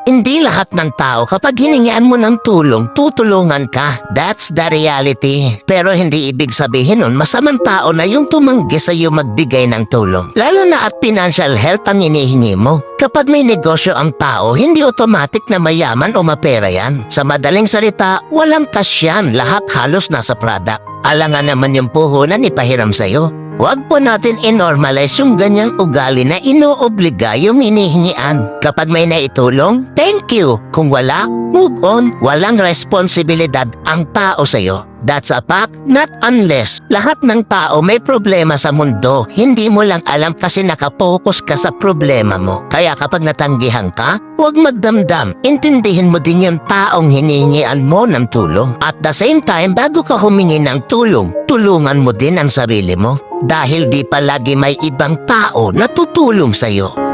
Hindi lahat ng tao kapag hiningian mo ng tulong, tutulungan ka. That's the reality. Pero hindi ibig sabihin nun masamang tao na yung tumanggi sa iyo magbigay ng tulong. Lalo na at financial help ang hinihingi mo. Kapag may negosyo ang tao, hindi automatic na mayaman o mapera yan. Sa madaling salita, walang cash yan. Lahat halos nasa product. Alangan naman yung puhunan ipahiram sa'yo. Huwag po natin i-normalize yung ganyang ugali na inoobliga yung hinihingian. Kapag may naitulong, thank you. Kung wala, move on. Walang responsibilidad ang tao sa'yo. That's a fact, not unless. Lahat ng tao may problema sa mundo. Hindi mo lang alam kasi nakapokus ka sa problema mo. Kaya kapag natanggihan ka, huwag magdamdam. Intindihin mo din yung taong hinihingian mo ng tulong. At the same time, bago ka humingi ng tulong, tulungan mo din ang sarili mo. Dahil di palagi may ibang tao na tutulong sa'yo.